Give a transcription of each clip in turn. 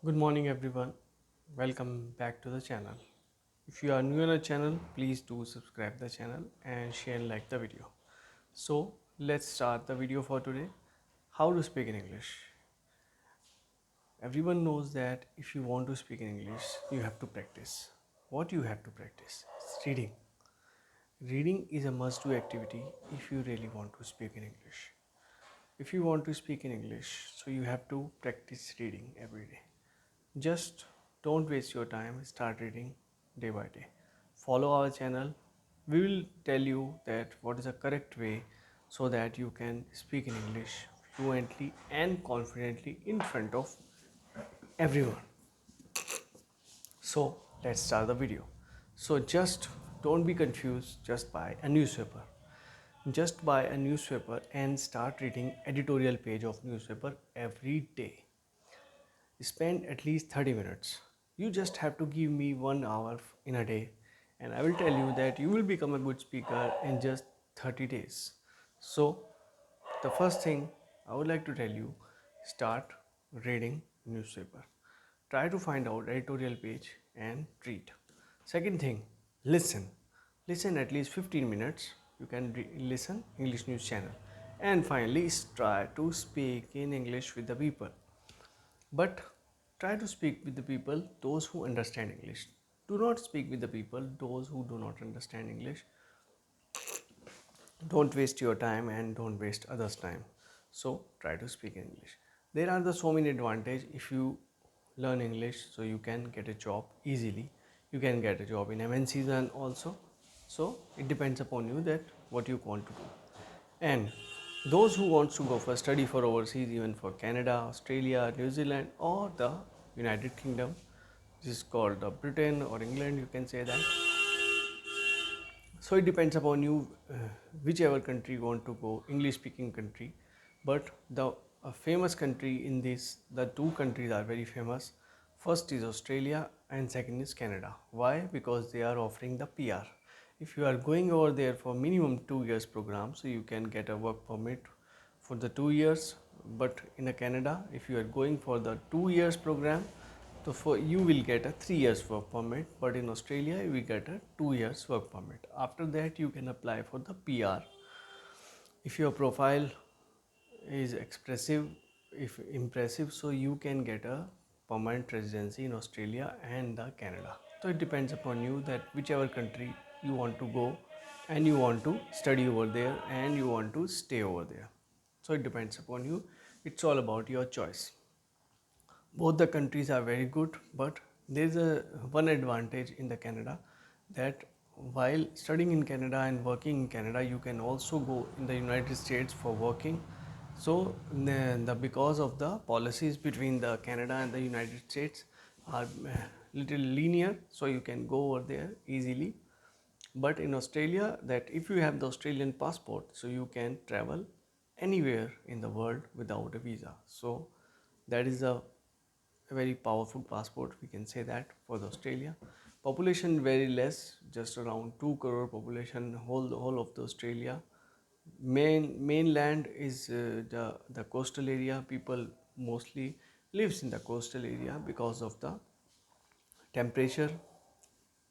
Good morning everyone. Welcome back to the channel. If you are new on the channel, please do subscribe the channel and share and like the video. So let's start the video for today. How to speak in English. Everyone knows that if you want to speak in English, you have to practice. What you have to practice? It's reading. Reading is a must do activity if you really want to speak in English. If you want to speak in English, so you have to practice reading every day. Just don't waste your time, start reading day by day. Follow our channel. We will tell you that what is the correct way so that you can speak in English fluently and confidently in front of everyone. So let's start the video. So just don't be confused, just buy a newspaper. Just buy a newspaper and start reading editorial page of newspaper every day. Spend at least 30 minutes. You just have to give me 1 hour in a day, and I will tell you that you will become a good speaker in just 30 days. So, the first thing I would like to tell you, start reading newspaper. Try to find out editorial page and read. Second thing, listen. Listen at least 15 minutes. You can listen English news channel. And finally, try to speak in English with the people, but try to speak with the people those who understand English. Do not speak with the people those who do not understand English. Don't waste your time and don't waste others' time. So try to speak English. There are the so many advantages if you learn English, so you can get a job easily. You can get a job in MNCs and also. So it depends upon you that what you want to do. And those who wants to go for study for overseas, even for Canada, Australia, New Zealand, or the United Kingdom, this is called Britain or England, you can say that. So it depends upon you, whichever country you want to go, English speaking country. But the famous country in this, the two countries are very famous. First is Australia and second is Canada. Why? Because they are offering the PR. If you are going over there for minimum 2 years program, so you can get a work permit for the 2 years. But in a Canada, if you are going for the 2 years program, so for you will get a 3 years work permit, but in Australia you will get a 2 years work permit. After that you can apply for the PR. If your profile is expressive, if impressive, so you can get a permanent residency in Australia and the Canada. So it depends upon you that whichever country you want to go and you want to study over there and you want to stay over there. So it depends upon you. It's all about your choice. Both the countries are very good, but there is a one advantage in the Canada, that while studying in Canada and working in Canada, you can also go in the United States for working. So because of the policies between the Canada and the United States are little linear, so you can go over there easily. But in Australia, that if you have the Australian passport, so you can travel anywhere in the world without a visa. So that is a very powerful passport, we can say that, for the Australia. Population very less, just around 2 crore population, whole of the Australia. Mainland is the coastal area. People mostly lives in the coastal area because of the temperature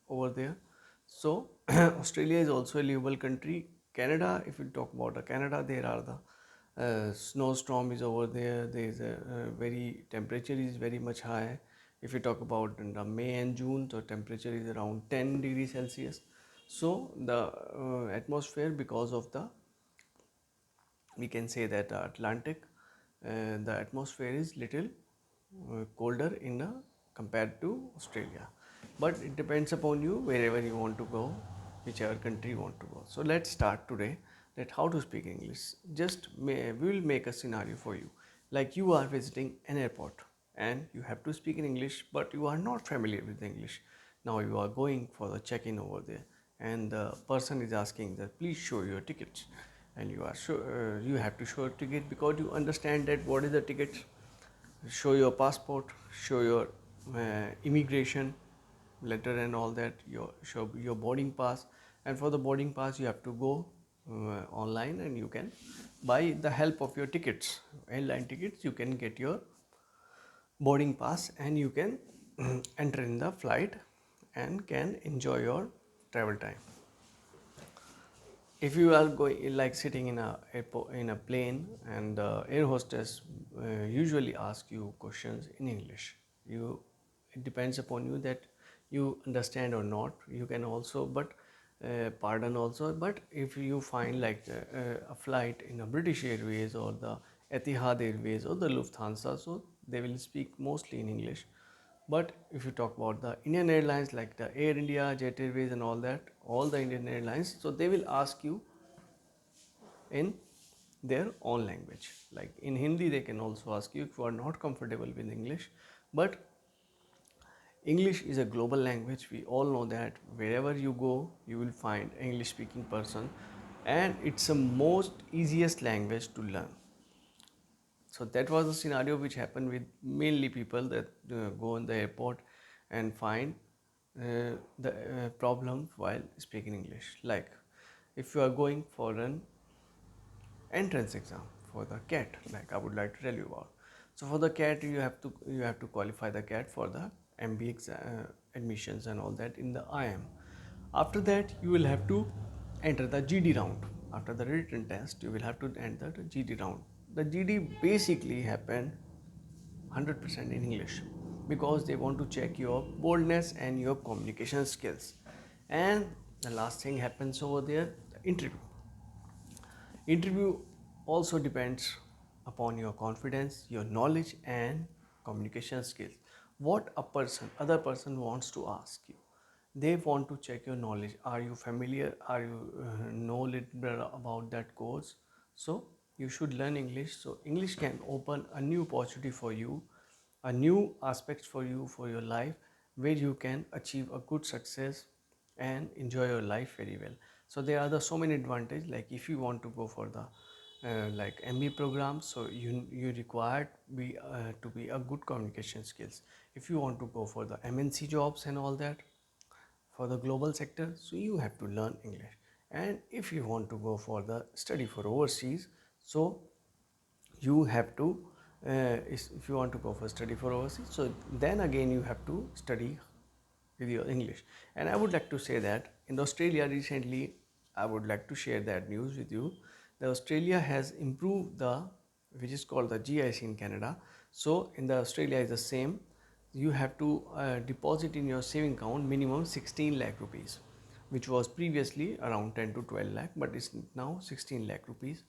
over there. So Australia is also a livable country. Canada, if you talk about Canada, there are the snowstorm is over there. There is a very temperature is very much high. If you talk about in the May and June, the temperature is around 10 degrees Celsius. So the atmosphere, because of the, we can say that Atlantic, the atmosphere is little colder in compared to Australia. But it depends upon you wherever you want to go, whichever country you want to go. So let's start today that how to speak English. We will make a scenario for you, like you are visiting an airport and you have to speak in English, but you are not familiar with English. Now you are going for the check-in over there, and the person is asking that please show your tickets, and you are sure you have to show a ticket because you understand that what is the ticket. Show your passport, show your immigration letter and all that, show your boarding pass. And for the boarding pass you have to go online, and you can, by the help of your tickets, airline tickets, you can get your boarding pass, and you can enter in the flight and can enjoy your travel time. If you are going like sitting in a airport, in a plane, and the air hostess usually ask you questions in English, you it depends upon you that you understand or not. You can also but pardon also, but if you find like a flight in a British Airways or the Etihad Airways or the Lufthansa, so they will speak mostly in English. But if you talk about the Indian Airlines like the Air India, Jet Airways and all that, all the Indian Airlines, so they will ask you in their own language. Like in Hindi, they can also ask you if you are not comfortable with English. But English is a global language. We all know that wherever you go, you will find English speaking person, and it's the most easiest language to learn. So that was the scenario which happened with mainly people that go in the airport and find the problem while speaking English. Like if you are going for an entrance exam for the CAT, like I would like to tell you about. So for the CAT, you have to qualify the CAT for the MBA admissions and all that in the IM. After that, you will have to enter the GD round. After the written test, you will have to enter the GD round. The GD basically happened 100% in English because they want to check your boldness and your communication skills. And the last thing happens over there, the interview. Interview also depends upon your confidence, your knowledge and communication skills. What other person wants to ask you. They want to check your knowledge. Are you familiar? Are you know little bit about that course? So you should learn English. So English can open a new opportunity for you, a new aspect for you for your life, where you can achieve a good success and enjoy your life very well. So there are so many advantages. Like if you want to go for the like MBA program, so you require to be a good communication skills. If you want to go for the MNC jobs and all that, for the global sector, so you have to learn English. And if you want to go for the study for overseas, so you have to if you want to go for study for overseas, so then again you have to study with your English. And I would like to say that in Australia recently, I would like to share that news with you. The Australia has improved the which is called the GIC in Canada. So in the Australia is the same. You have to deposit in your saving account minimum 16 lakh rupees, which was previously around 10 to 12 lakh, but it's now 16 lakh rupees,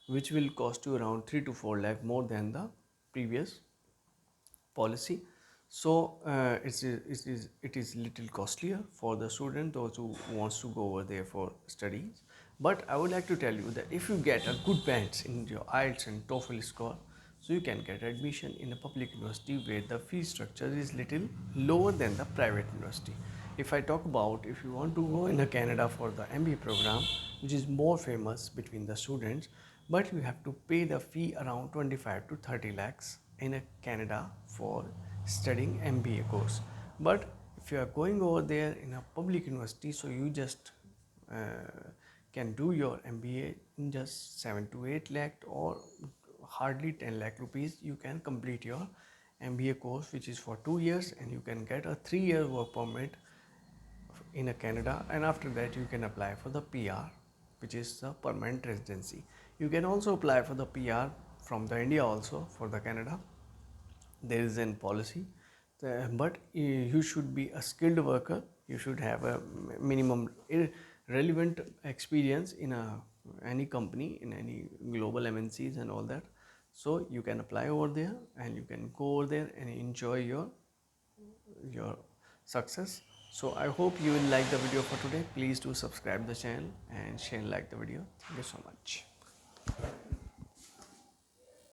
which will cost you around 3 to 4 lakh more than the previous policy. So it is little costlier for the student, those who wants to go over there for studies. But I would like to tell you that if you get a good bands in your IELTS and TOEFL score, so you can get admission in a public university where the fee structure is little lower than the private university. If I talk about if you want to go in a Canada for the MBA program, which is more famous between the students, but you have to pay the fee around 25 to 30 lakhs in a Canada for studying MBA course. But if you are going over there in a public university, so you just can do your MBA in just 7 to 8 lakh or hardly 10 lakh rupees. You can complete your MBA course, which is for 2 years, and you can get a 3-year work permit in a Canada, and after that you can apply for the PR, which is the permanent residency. You can also apply for the PR from the India also for the Canada. There is an policy, but you should be a skilled worker. You should have a minimum relevant experience in any company, in any global MNCs and all that. So you can apply over there and you can go over there and enjoy your success. So I hope you will like the video for today. Please do subscribe the channel and share and like the video. Thank you so much.